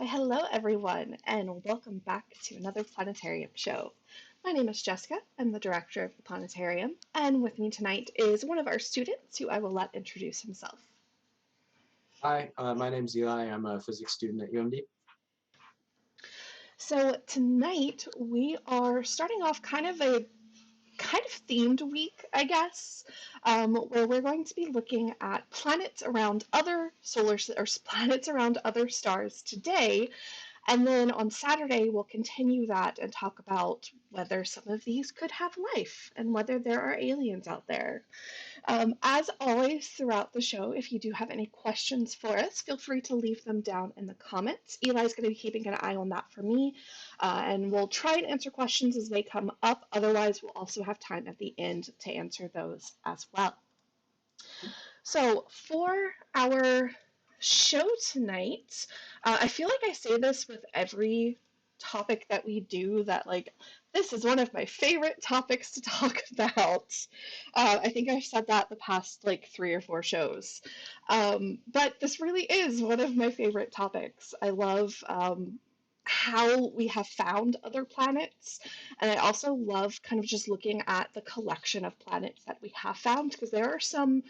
Hello everyone, and welcome back to another Planetarium show. My name is Jessica. I'm the director of the Planetarium, and with me tonight is one of our students who I will let introduce himself. Hi, my name's Eli. I'm a physics student at UMD. So tonight we are starting off kind of themed week, I guess, where we're going to be looking at planets around other planets around other stars today. And then on Saturday, we'll continue that and talk about whether some of these could have life and whether there are aliens out there. As always, throughout the show, if you do have any questions for us, feel free to leave them down in the comments. Eli's going to be keeping an eye on that for me, and we'll try and answer questions as they come up. Otherwise, we'll also have time at the end to answer those as well. So, for our show tonight, I feel like I say this with every topic that we do that, like, this is one of my favorite topics to talk about. I think I've said that the past, like, 3 or 4 shows. But this really is one of my favorite topics. I love how we have found other planets, and I also love kind of just looking at the collection of planets that we have found, because there are some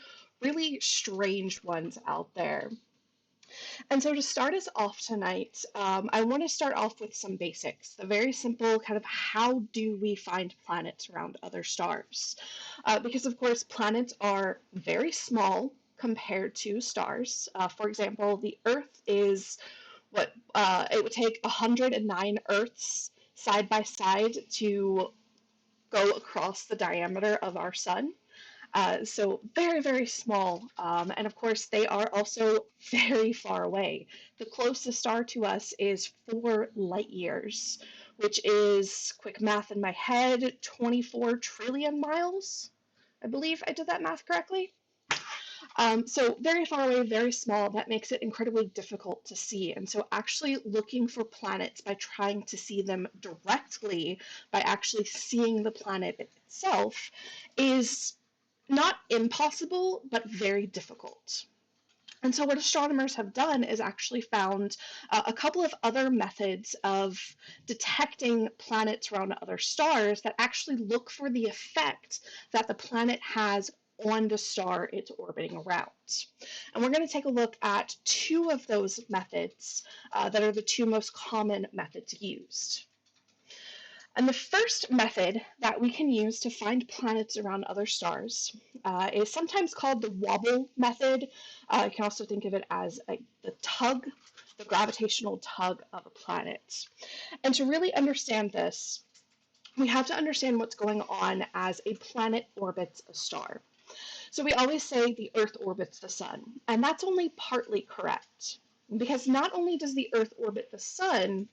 really strange ones out there. And so to start us off tonight, I want to start off with some basics, the very simple kind of how do we find planets around other stars? Because, of course, planets are very small compared to stars. For example, the Earth is it would take 109 Earths side by side to go across the diameter of our sun. So very, very small. And of course, they are also very far away. The closest star to us is 4 light years, which is, quick math in my head, 24 trillion miles. I believe I did that math correctly. So very far away, very small. That makes it incredibly difficult to see. And so actually looking for planets by trying to see them directly, by actually seeing the planet itself, is not impossible, but very difficult. And so what astronomers have done is actually found a couple of other methods of detecting planets around other stars that actually look for the effect that the planet has on the star it's orbiting around. And we're going to take a look at 2 of those methods that are the 2 most common methods used. And the first method that we can use to find planets around other stars is sometimes called the Wobble Method. You can also think of it as the gravitational tug of a planet. And to really understand this, we have to understand what's going on as a planet orbits a star. So we always say the Earth orbits the sun, and that's only partly correct. Because not only does the Earth orbit the sun,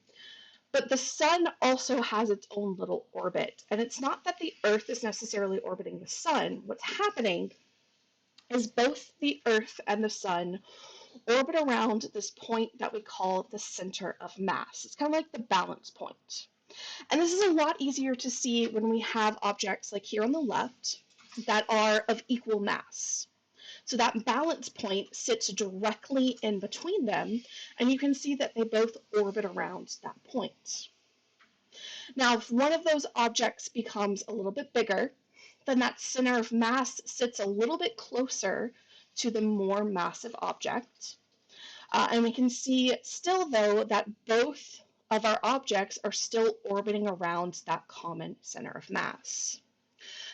but the sun also has its own little orbit. And it's not that the Earth is necessarily orbiting the sun. What's happening is both the Earth and the sun orbit around this point that we call the center of mass. It's kind of like the balance point. And this is a lot easier to see when we have objects like here on the left that are of equal mass. So that balance point sits directly in between them, and you can see that they both orbit around that point. Now, if one of those objects becomes a little bit bigger, then that center of mass sits a little bit closer to the more massive object. And we can see still, though, that both of our objects are still orbiting around that common center of mass.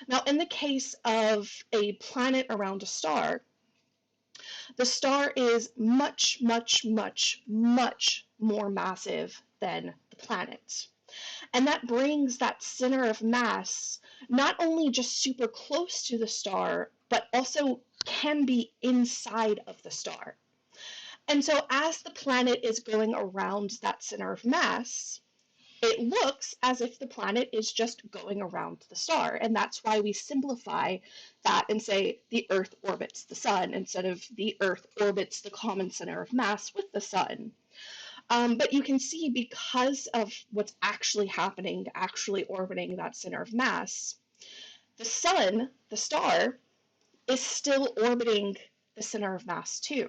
Now, in the case of a planet around a star, the star is much, much, much, much more massive than the planet. And that brings that center of mass not only just super close to the star, but also can be inside of the star. And so as the planet is going around that center of mass, it looks as if the planet is just going around the star. And that's why we simplify that and say the Earth orbits the sun instead of the Earth orbits the common center of mass with the sun. But you can see, because of what's actually happening, actually orbiting that center of mass, the sun, the star, is still orbiting the center of mass too.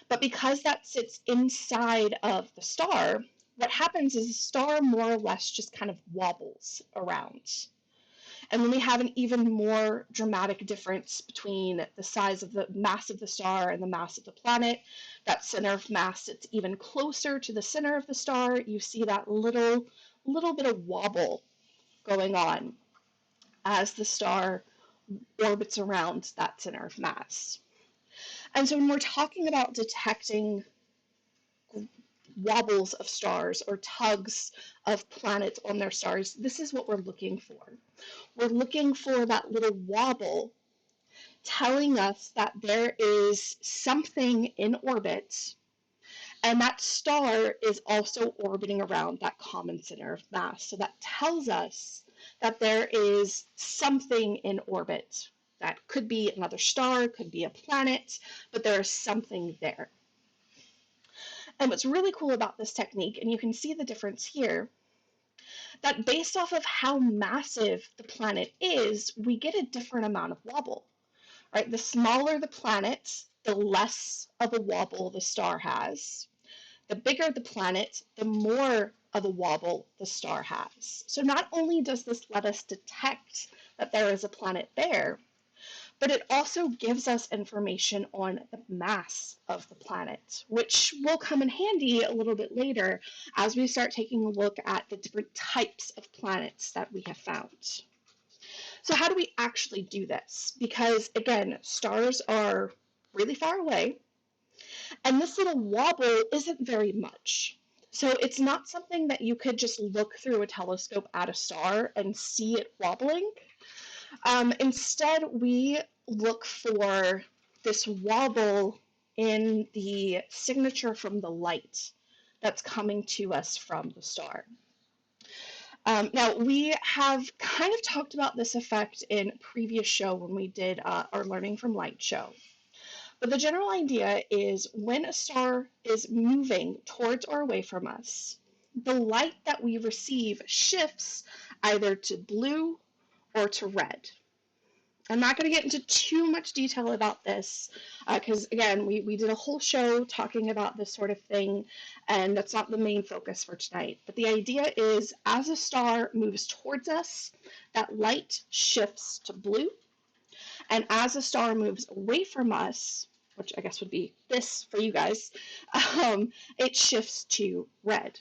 But because that sits inside of the star, what happens is the star more or less just kind of wobbles around. And then we have an even more dramatic difference between the size of the mass of the star and the mass of the planet. That center of mass sits even closer to the center of the star. You see that little bit of wobble going on as the star orbits around that center of mass. And so when we're talking about detecting wobbles of stars or tugs of planets on their stars, this is what we're looking for. We're looking for that little wobble telling us that there is something in orbit, and that star is also orbiting around that common center of mass. So that tells us that there is something in orbit. That could be another star, could be a planet, but there is something there. And what's really cool about this technique, and you can see the difference here, that based off of how massive the planet is, we get a different amount of wobble, right? The smaller the planet, the less of a wobble the star has. The bigger the planet, the more of a wobble the star has. So not only does this let us detect that there is a planet there, but it also gives us information on the mass of the planet, which will come in handy a little bit later as we start taking a look at the different types of planets that we have found. So how do we actually do this? Because again, stars are really far away, and this little wobble isn't very much. So it's not something that you could just look through a telescope at a star and see it wobbling. Instead, we look for this wobble in the signature from the light that's coming to us from the star. Now, we have kind of talked about this effect in a previous show when we did our Learning from Light show. But the general idea is when a star is moving towards or away from us, the light that we receive shifts either to blue or to red. I'm not going to get into too much detail about this because, again, we did a whole show talking about this sort of thing, and that's not the main focus for tonight. But the idea is as a star moves towards us, that light shifts to blue, and as a star moves away from us, which I guess would be this for you guys, it shifts to red.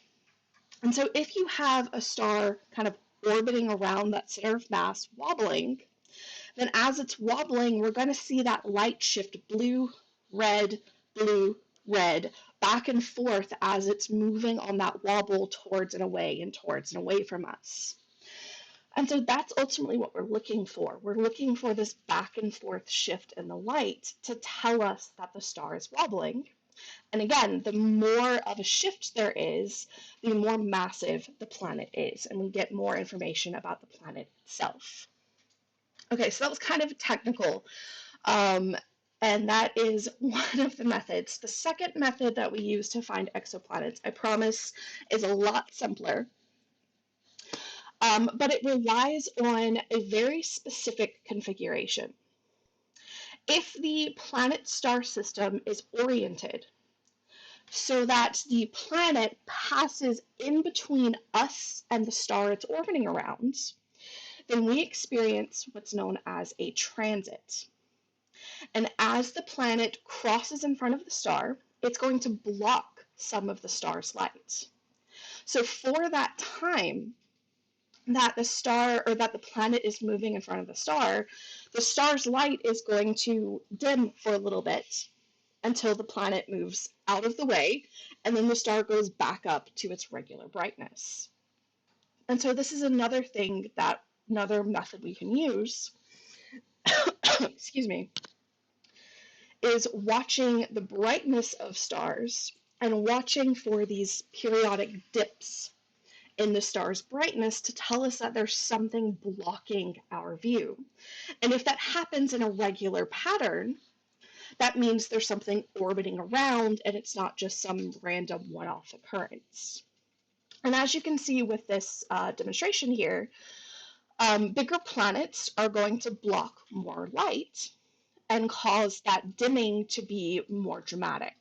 And so if you have a star kind of orbiting around that center of mass wobbling, then as it's wobbling, we're going to see that light shift blue, red, back and forth as it's moving on that wobble towards and away from us. And so that's ultimately what we're looking for. We're looking for this back and forth shift in the light to tell us that the star is wobbling. And again, the more of a shift there is, the more massive the planet is, and we get more information about the planet itself. Okay, so that was kind of technical, and that is one of the methods. The second method that we use to find exoplanets, I promise, is a lot simpler, but it relies on a very specific configuration. If the planet-star system is oriented so that the planet passes in between us and the star it's orbiting around, then we experience what's known as a transit. And as the planet crosses in front of the star, it's going to block some of the star's light. So for that time that the star or that the planet is moving in front of the star's light is going to dim for a little bit until the planet moves out of the way, and then the star goes back up to its regular brightness. And so this is another method we can use, excuse me, is watching the brightness of stars and watching for these periodic dips in the star's brightness to tell us that there's something blocking our view. And if that happens in a regular pattern, that means there's something orbiting around and it's not just some random one-off occurrence. And as you can see with this demonstration here, bigger planets are going to block more light and cause that dimming to be more dramatic.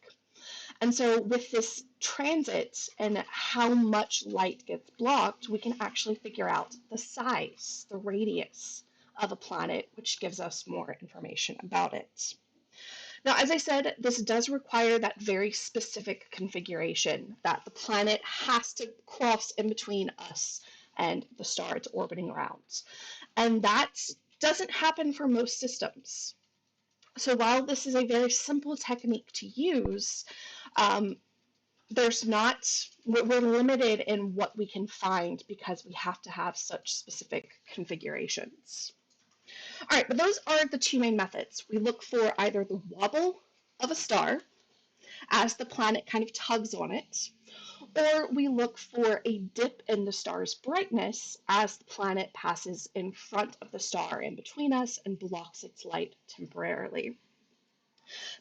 And so with this transit and how much light gets blocked, we can actually figure out the size, the radius of a planet, which gives us more information about it. Now, as I said, this does require that very specific configuration that the planet has to cross in between us and the star it's orbiting around. And that doesn't happen for most systems. So while this is a very simple technique to use, we're limited in what we can find because we have to have such specific configurations. All right, but those are the two main methods. We look for either the wobble of a star as the planet kind of tugs on it, or we look for a dip in the star's brightness as the planet passes in front of the star in between us and blocks its light temporarily.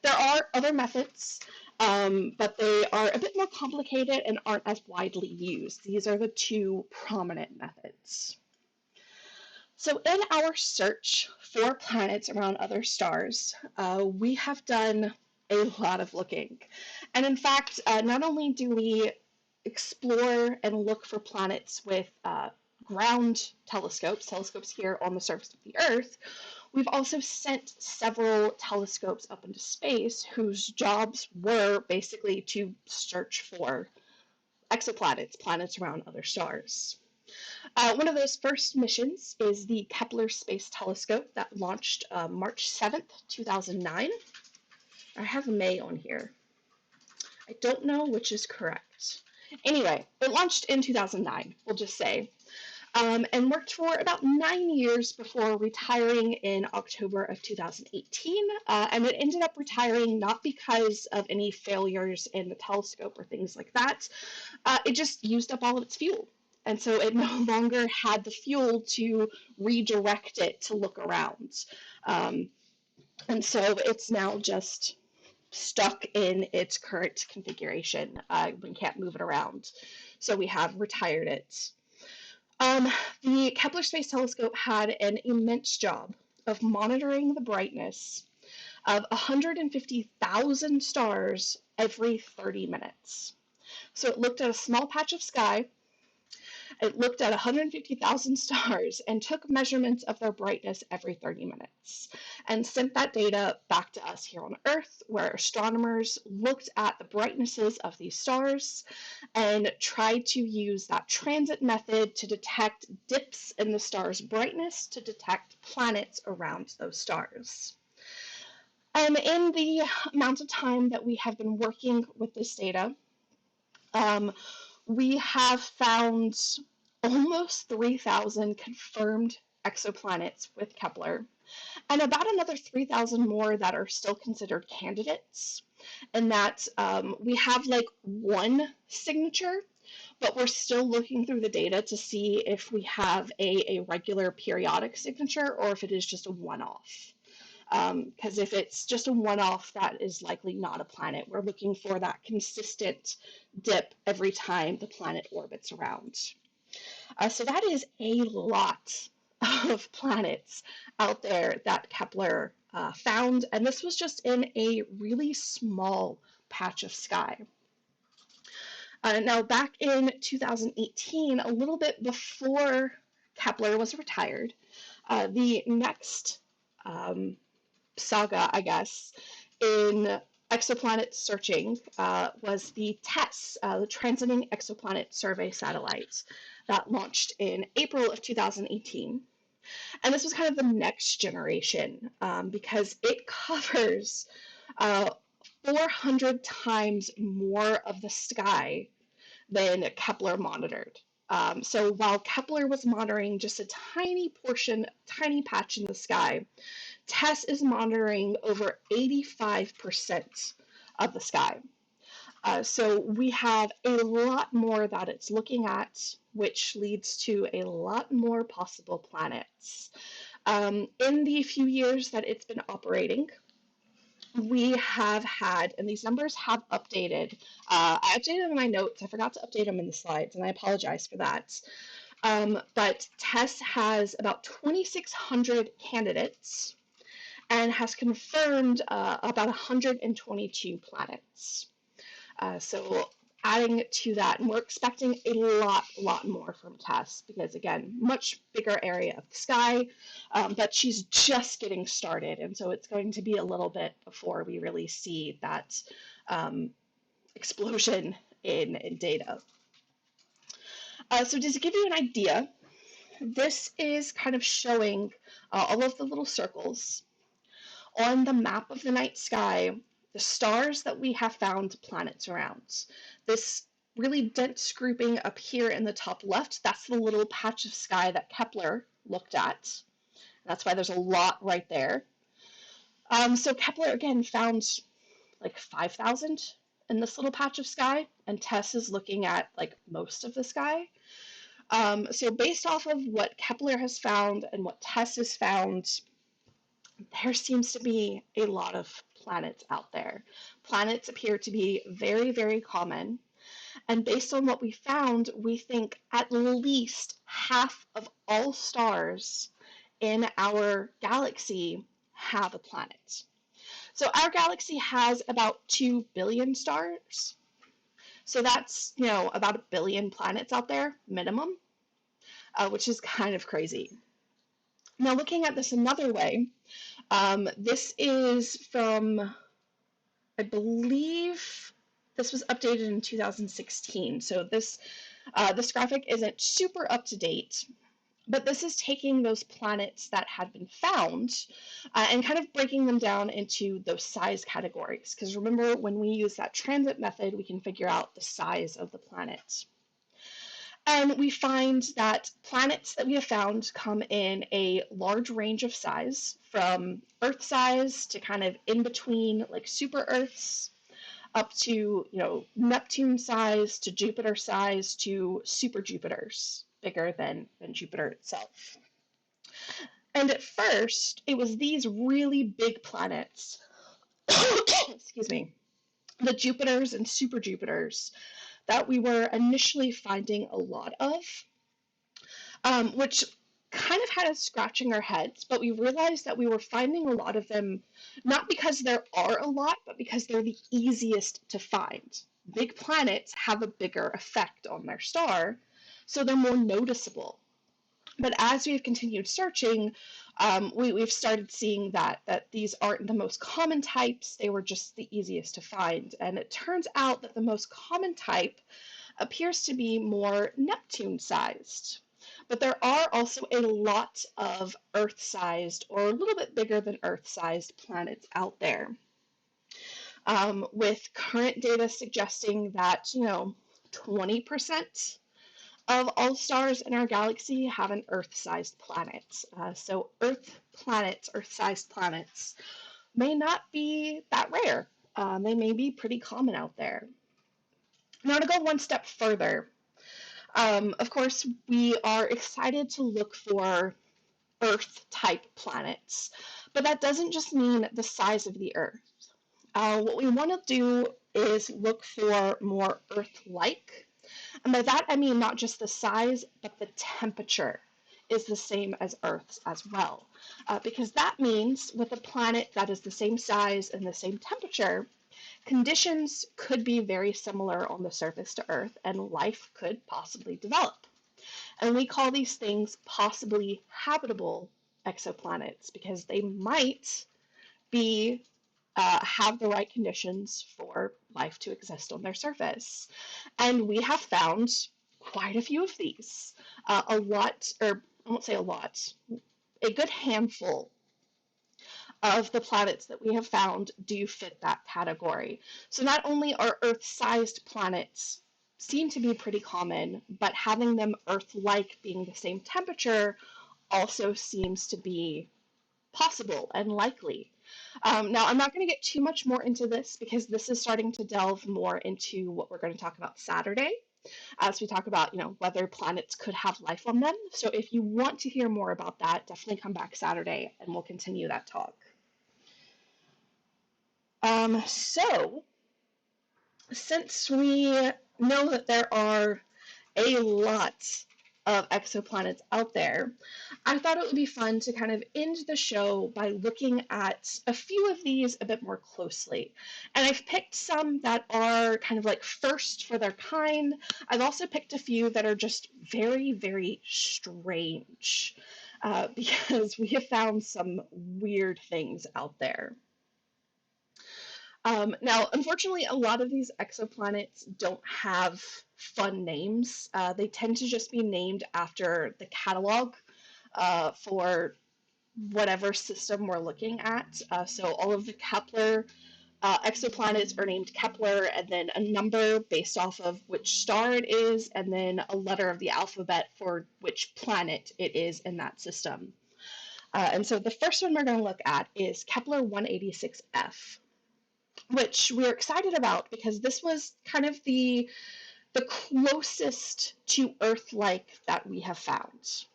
There are other methods, but they are a bit more complicated and aren't as widely used. These are the two prominent methods. So in our search for planets around other stars, we have done a lot of looking. And in fact, not only do we explore and look for planets with ground telescopes here on the surface of the Earth, we've also sent several telescopes up into space whose jobs were basically to search for exoplanets, planets around other stars. One of those first missions is the Kepler Space Telescope that launched March 7th, 2009. I have May on here. I don't know which is correct. Anyway, it launched in 2009, we'll just say, and worked for about 9 years before retiring in October of 2018. And it ended up retiring not because of any failures in the telescope or things like that. It just used up all of its fuel. And so it no longer had the fuel to redirect it to look around. And so it's now just stuck in its current configuration. We can't move it around. So we have retired it. The Kepler Space Telescope had an immense job of monitoring the brightness of 150,000 stars every 30 minutes. So it looked at a small patch of sky, it looked at 150,000 stars and took measurements of their brightness every 30 minutes and sent that data back to us here on Earth, where astronomers looked at the brightnesses of these stars and tried to use that transit method to detect dips in the star's brightness to detect planets around those stars. And in the amount of time that we have been working with this data, we have found almost 3,000 confirmed exoplanets with Kepler, and about another 3,000 more that are still considered candidates. And that we have like one signature, but we're still looking through the data to see if we have a regular periodic signature or if it is just a one-off. Because if it's just a one-off, that is likely not a planet. We're looking for that consistent dip every time the planet orbits around. So that is a lot of planets out there that Kepler found, and this was just in a really small patch of sky. Now, back in 2018, a little bit before Kepler was retired, the next saga, I guess, in exoplanet searching was the TESS, the Transcending Exoplanet Survey Satellite, that launched in April of 2018. And this was kind of the next generation because it covers 400 times more of the sky than Kepler monitored. So while Kepler was monitoring just a tiny portion, tiny patch in the sky, TESS is monitoring over 85% of the sky. So we have a lot more that it's looking at, which leads to a lot more possible planets. In the few years that it's been operating, we have had, and these numbers have updated. I updated them in my notes. I forgot to update them in the slides, and I apologize for that. But TESS has about 2,600 candidates and has confirmed about 122 planets. So adding to that, and we're expecting a lot more from Tess because, again, much bigger area of the sky, but she's just getting started, and so it's going to be a little bit before we really see that explosion in data. So just to give you an idea, this is kind of showing all of the little circles on the map of the night sky, the stars that we have found planets around. This really dense grouping up here in the top left, that's the little patch of sky that Kepler looked at. That's why there's a lot right there. So Kepler, again, found like 5,000 in this little patch of sky, and Tess is looking at like most of the sky. So based off of what Kepler has found and what Tess has found, there seems to be a lot of planets out there. Planets appear to be very common. And based on what we found, we think at least half of all stars in our galaxy have a planet. So our galaxy has about 2 billion stars. So that's, about 1 billion planets out there, minimum, which is kind of crazy. Now, looking at this another way, this is from, I believe, this was updated in 2016. So this graphic isn't super up to date, but this is taking those planets that had been found and kind of breaking them down into those size categories. Because remember, when we use that transit method, we can figure out the size of the planet. And we find that planets that we have found come in a large range of size, from Earth size to kind of in between, like super Earths, up to, Neptune size, to Jupiter size, to super Jupiters, bigger than Jupiter itself. And at first, it was these really big planets, excuse me, the Jupiters and super Jupiters, that we were initially finding a lot of, which kind of had us scratching our heads, but we realized that we were finding a lot of them not because there are a lot, but because they're the easiest to find. Big planets have a bigger effect on their star, so they're more noticeable. But as we've continued searching, we've started seeing that these aren't the most common types, they were just the easiest to find. And it turns out that the most common type appears to be more Neptune-sized. But there are also a lot of Earth-sized or a little bit bigger than Earth-sized planets out there. With current data suggesting that, 20% of all stars in our galaxy have an Earth-sized planet. So Earth-sized planets may not be that rare. They may be pretty common out there. Now, to go one step further, of course, we are excited to look for Earth-type planets, but that doesn't just mean the size of the Earth. What we want to do is look for more Earth-like, and by that I mean not just the size, but the temperature is the same as Earth's as well, because that means with a planet that is the same size and the same temperature, conditions could be very similar on the surface to Earth, and life could possibly develop. And we call these things possibly habitable exoplanets because they might be have the right conditions for life to exist on their surface. And we have found quite a few of these. A lot, or I won't say a lot, a good handful of the planets that we have found do fit that category. So not only are Earth-sized planets seem to be pretty common, but having them Earth-like, being the same temperature, also seems to be possible and likely. Now, I'm not going to get too much more into this because this is starting to delve more into what we're going to talk about Saturday, as we talk about, whether planets could have life on them. So if you want to hear more about that, definitely come back Saturday and we'll continue that talk. So, since we know that there are a lot of exoplanets out there, I thought it would be fun to kind of end the show by looking at a few of these a bit more closely. And I've picked some that are kind of like first for their kind. I've also picked a few that are just very, very strange because we have found some weird things out there. Now, unfortunately, a lot of these exoplanets don't have fun names. They tend to just be named after the catalog for whatever system we're looking at. So all of the Kepler exoplanets are named Kepler, and then a number based off of which star it is, and then a letter of the alphabet for which planet it is in that system. And so the first one we're going to look at is Kepler 186f, which we're excited about because this was kind of the closest to Earth-like that we have found.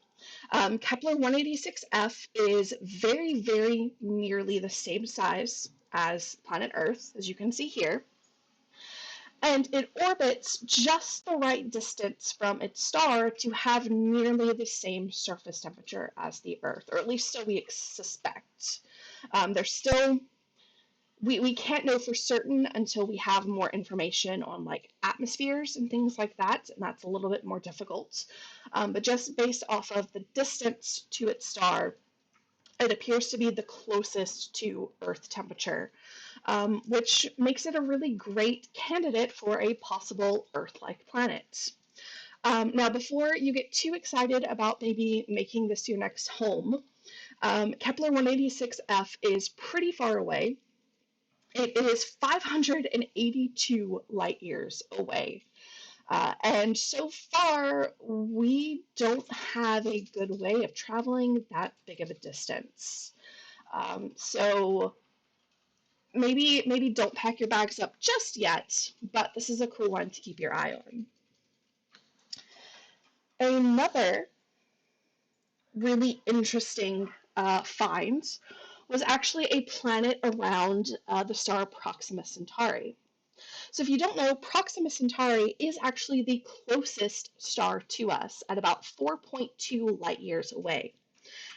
Kepler 186f is very, very nearly the same size as planet Earth, as you can see here. And it orbits just the right distance from its star to have nearly the same surface temperature as the Earth, or at least so we suspect. There's still we can't know for certain until we have more information on like atmospheres and things like that, and that's a little bit more difficult. But just based off of the distance to its star, it appears to be the closest to Earth temperature, which makes it a really great candidate for a possible Earth-like planet. Now, before you get too excited about maybe making this your next home, Kepler 186f is pretty far away. It is 582 light years away. And so far, we don't have a good way of traveling that big of a distance. So maybe don't pack your bags up just yet, but this is a cool one to keep your eye on. Another really interesting find was actually a planet around the star Proxima Centauri. So if you don't know, Proxima Centauri is actually the closest star to us at about 4.2 light years away.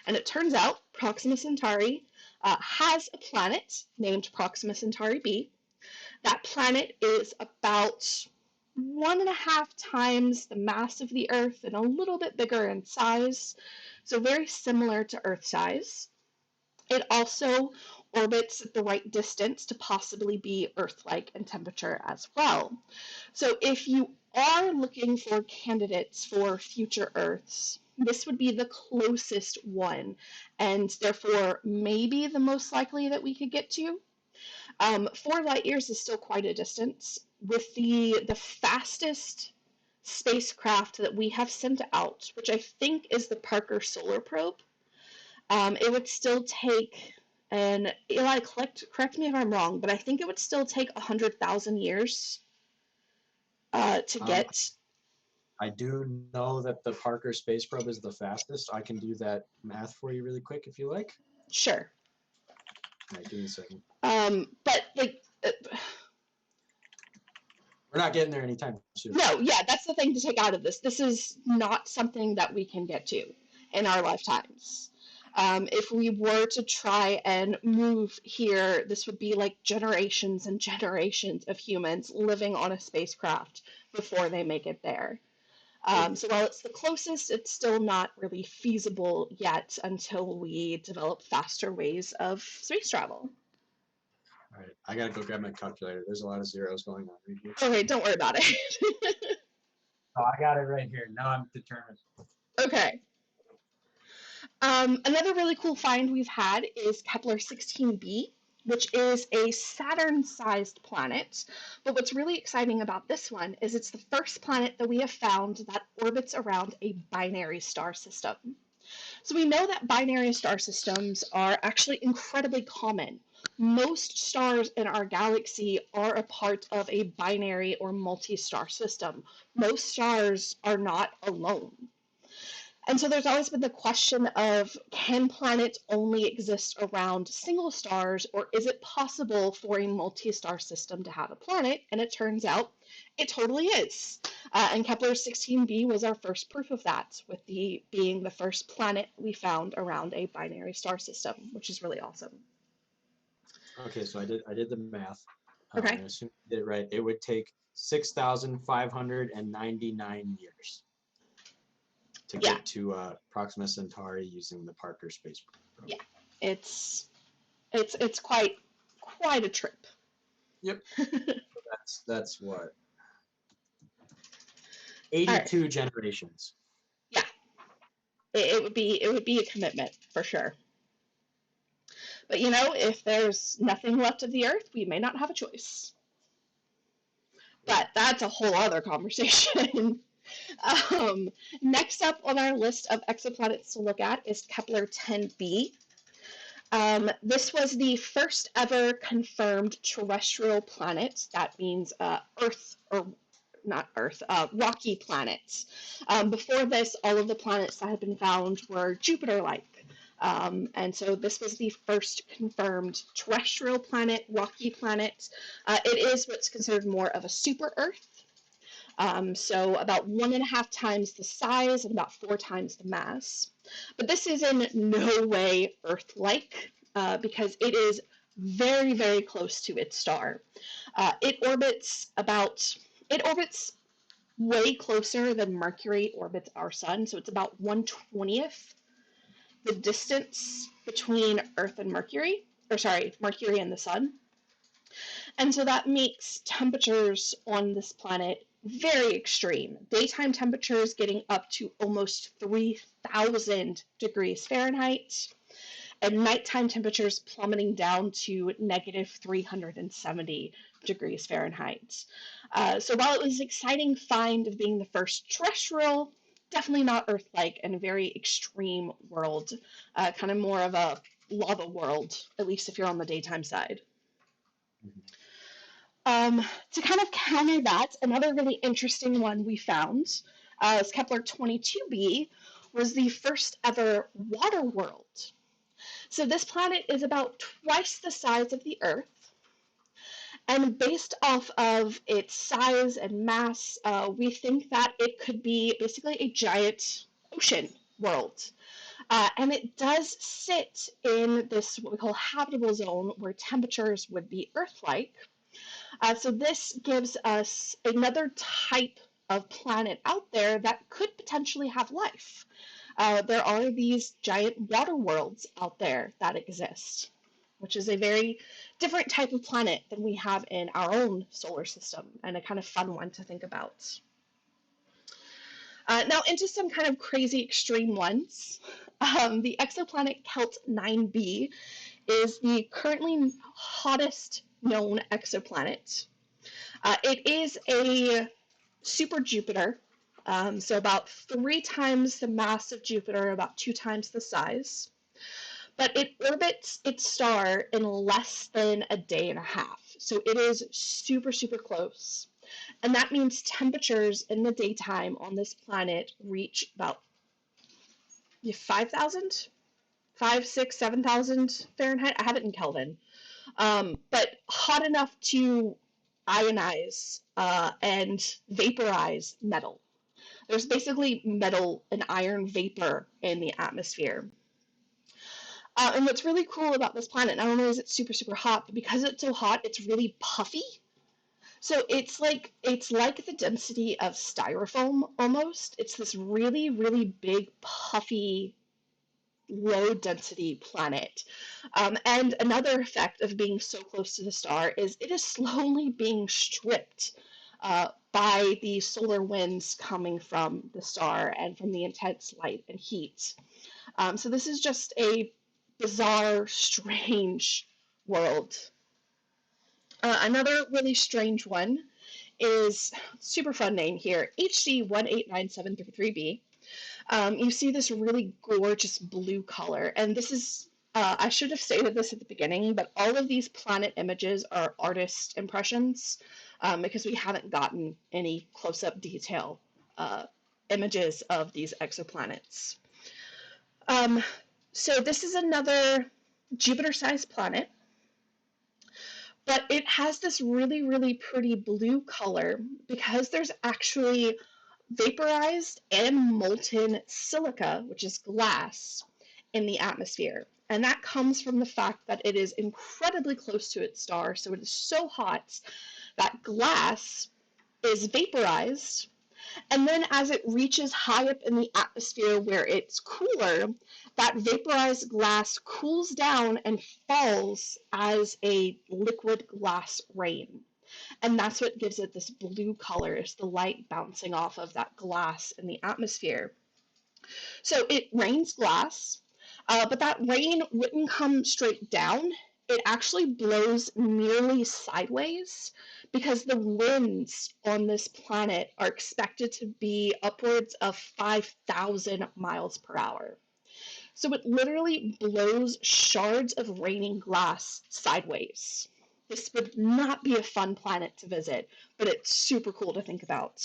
And it turns out Proxima Centauri has a planet named Proxima Centauri b. That planet is about 1.5 times the mass of the Earth and a little bit bigger in size, so very similar to Earth size. It also orbits at the right distance to possibly be Earth-like in temperature as well. So if you are looking for candidates for future Earths, this would be the closest one, and therefore maybe the most likely that we could get to. 4 light years is still quite a distance. With the fastest spacecraft that we have sent out, which I think is the Parker Solar Probe, it would still take, and Eli, correct me if I'm wrong, but I think it would still take 100,000 years to get. I do know that the Parker Space Probe is the fastest. I can do that math for you really quick if you like. Sure. All right, give me a second. But like. We're not getting there anytime soon. No, yeah, that's the thing to take out of this. This is not something that we can get to in our lifetimes. If we were to try and move here, this would be like generations and generations of humans living on a spacecraft before they make it there. So while it's the closest, it's still not really feasible yet until we develop faster ways of space travel. All right, I gotta go grab my calculator. There's a lot of zeros going on right here. Okay, don't worry about it. Oh, I got it right here. Now I'm determined. Okay. Another really cool find we've had is Kepler 16b, which is a Saturn-sized planet. But what's really exciting about this one is it's the first planet that we have found that orbits around a binary star system. So we know that binary star systems are actually incredibly common. Most stars in our galaxy are a part of a binary or multi-star system. Most stars are not alone. And so there's always been the question of, can planets only exist around single stars, or is it possible for a multi-star system to have a planet? And it turns out it totally is. And Kepler 16b was our first proof of that, with the being the first planet we found around a binary star system, which is really awesome. Okay, so I did the math, Okay. and assuming I did it right, it would take 6,599 years to Yeah. get to Proxima Centauri using the Parker space probe. Yeah. It's quite a trip. Yep. That's what, All right. 82 generations. Yeah. It would be a commitment for sure. But you know, if there's nothing left of the Earth, we may not have a choice. But that's a whole other conversation. Next up on our list of exoplanets to look at is Kepler 10b. This was the first ever confirmed terrestrial planet. That means Earth, or not Earth, rocky planets. Before this, all of the planets that had been found were Jupiter-like. And so this was the first confirmed terrestrial planet, rocky planet. It is what's considered more of a super Earth. So about 1.5 times the size and about 4 times the mass. But this is in no way Earth-like because it is very, very close to its star. It orbits way closer than Mercury orbits our sun, so it's about 1/20th the distance between Earth and Mercury, or sorry, Mercury and the sun. And so that makes temperatures on this planet very extreme. Daytime temperatures getting up to almost 3,000 degrees Fahrenheit, and nighttime temperatures plummeting down to negative 370 degrees Fahrenheit. So while it was an exciting find of being the first terrestrial, definitely not Earth-like and a very extreme world, kind of more of a lava world, at least if you're on the daytime side. To kind of counter that, another really interesting one we found is Kepler 22b was the first ever water world. So this planet is about twice the size of the Earth, and based off of its size and mass, we think that it could be basically a giant ocean world. And it does sit in this what we call habitable zone where temperatures would be Earth-like. So this gives us another type of planet out there that could potentially have life. There are these giant water worlds out there that exist, which is a very different type of planet than we have in our own solar system, and a kind of fun one to think about. Now into some kind of crazy extreme ones. The Exoplanet Kelt 9b is the currently hottest known exoplanet. It is a super Jupiter, so about 3 times the mass of Jupiter, about 2 times the size. But it orbits its star in less than a day and a half. So it is super, super close. And that means temperatures in the daytime on this planet reach about 5,000, 5, 6, 7,000 Fahrenheit. I have it in Kelvin. But hot enough to ionize and vaporize metal. There's basically metal and iron vapor in the atmosphere. And what's really cool about this planet, not only is it super, super hot, but because it's so hot, it's really puffy. So it's like the density of styrofoam almost. It's this really, really big, puffy, low density planet. And another effect of being so close to the star is it is slowly being stripped by the solar winds coming from the star and from the intense light and heat. So this is just a bizarre, strange world. Another really strange one is, super fun name here, HD 189733b. You see this really gorgeous blue color, and this is, I should have stated this at the beginning, but all of these planet images are artist impressions because we haven't gotten any close-up detail images of these exoplanets. So this is another Jupiter-sized planet. but it has this really, really pretty blue color because there's actually vaporized and molten silica, which is glass, in the atmosphere. And that comes from the fact that it is incredibly close to its star, so it is so hot that glass is vaporized, and then as it reaches high up in the atmosphere where it's cooler, that vaporized glass cools down and falls as a liquid glass rain. And that's what gives it this blue color, is the light bouncing off of that glass in the atmosphere. So it rains glass, but that rain wouldn't come straight down. It actually blows nearly sideways because the winds on this planet are expected to be upwards of 5,000 miles per hour. So it literally blows shards of raining glass sideways. This would not be a fun planet to visit, but it's super cool to think about.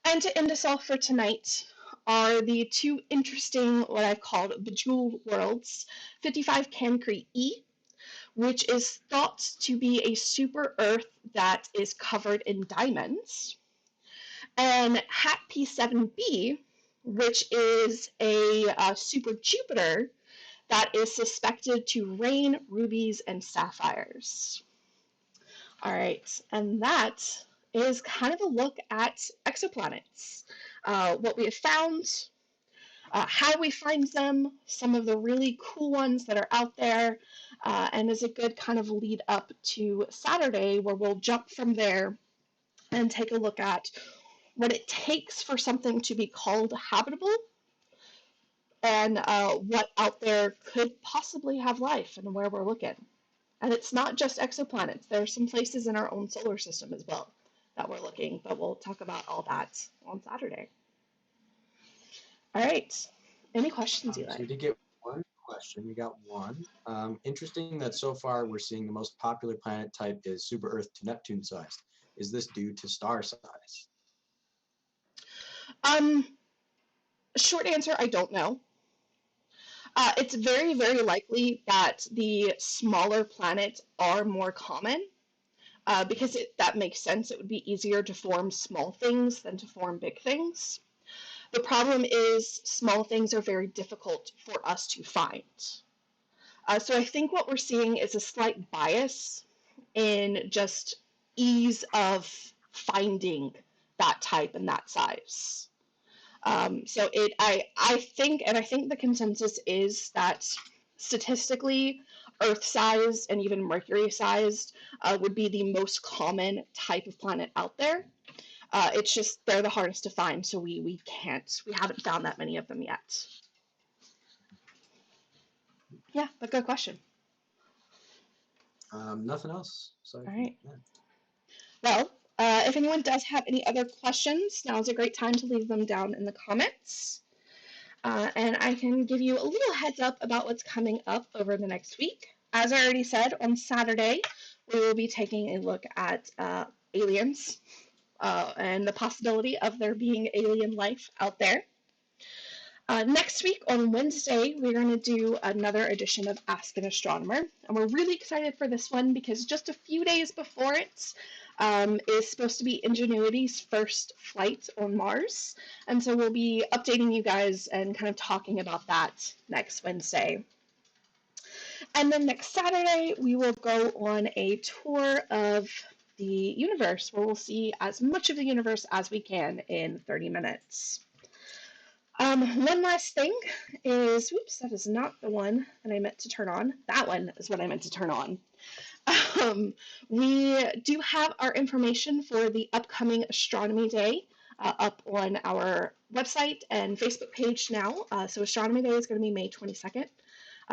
And to end us off for tonight are the two interesting, what I've called bejeweled worlds, 55 Cancri E, which is thought to be a super Earth that is covered in diamonds, and Hat P7b, which is a super Jupiter that is suspected to rain rubies and sapphires. All right, and that is kind of a look at exoplanets, what we have found, how we find them, some of the really cool ones that are out there, and is a good kind of lead up to Saturday, where we'll jump from there and take a look at what it takes for something to be called habitable, and what out there could possibly have life and where we're looking. And it's not just exoplanets. There are some places in our own solar system as well that we're looking, but we'll talk about all that on Saturday. All right. Any questions, Eli? So we did get one question. We got one. Interesting that so far we're seeing the most popular planet type is super Earth to Neptune sized. Is this due to star size? Short answer, I don't know. It's very, very likely that the smaller planets are more common, because that makes sense. It would be easier to form small things than to form big things. The problem is small things are very difficult for us to find. So I think what we're seeing is a slight bias in just ease of finding that type and that size. So I think the consensus is that statistically, Earth-sized and even Mercury-sized would be the most common type of planet out there. It's just they're the hardest to find, so we haven't found that many of them yet. Yeah, but good question. Nothing else. All right. Well, if anyone does have any other questions, now is a great time to leave them down in the comments. And I can give you a little heads up about what's coming up over the next week. As I already said, on Saturday, we will be taking a look at aliens and the possibility of there being alien life out there. Next week on Wednesday, we're going to do another edition of Ask an Astronomer, and we're really excited for this one because just a few days before it is supposed to be Ingenuity's first flight on Mars, and so we'll be updating you guys and kind of talking about that next Wednesday. And then next Saturday, we will go on a tour of the universe, where we'll see as much of the universe as we can in 30 minutes. One last thing is, whoops, that is not the one that I meant to turn on. That one is what I meant to turn on. We do have our information for the upcoming Astronomy Day up on our website and Facebook page now. So Astronomy Day is going to be May 22nd.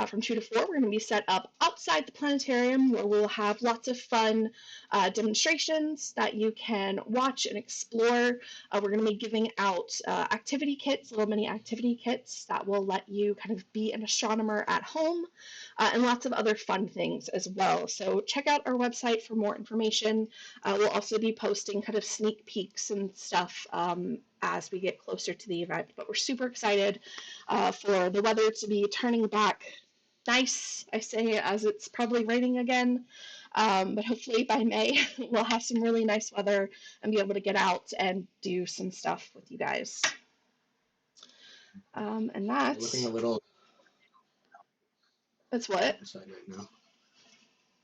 From 2 to 4, we're going to be set up outside the planetarium, where we'll have lots of fun demonstrations that you can watch and explore. We're going to be giving out activity kits, little mini activity kits that will let you kind of be an astronomer at home, and lots of other fun things as well. So check out our website for more information. We'll also be posting kind of sneak peeks and stuff as we get closer to the event, but we're super excited for the weather to be turning back nice, I say, as it's probably raining again. But hopefully by May, we'll have some really nice weather and be able to get out and do some stuff with you guys. And We're looking a that's, little that's what? inside right now.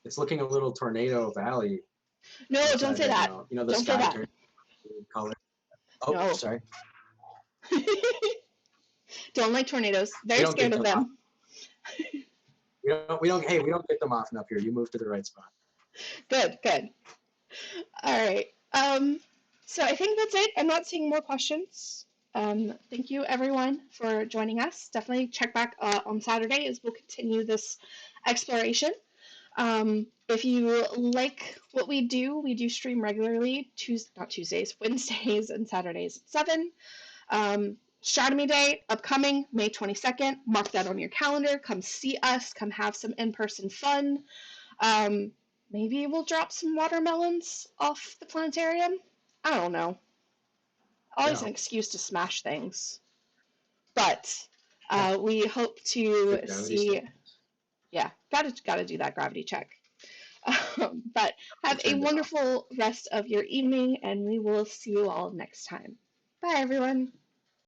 It's looking a little tornado valley No, don't inside say right that. now. You know, the Don't say sky that. turns color. Oh, No. sorry. Don't like tornadoes. We Very don't get scared of them off. them. Hey, we don't get them often up here. You moved to the right spot. Good, good. All right. So I think that's it. I'm not seeing more questions. Thank you, everyone, for joining us. Definitely check back on Saturday as we'll continue this exploration. If you like what we do stream regularly, not Tuesdays, Wednesdays and Saturdays at 7. Astronomy Day, upcoming, May 22nd. Mark that on your calendar. Come see us. Come have some in-person fun. Maybe we'll drop some watermelons off the planetarium. I don't know. Always Yeah. an excuse to smash things. But Yeah. we hope The to gravity see. still. Yeah, gotta do that gravity check. But They have a turned it off. wonderful rest of your evening, and we will see you all next time. Bye, everyone.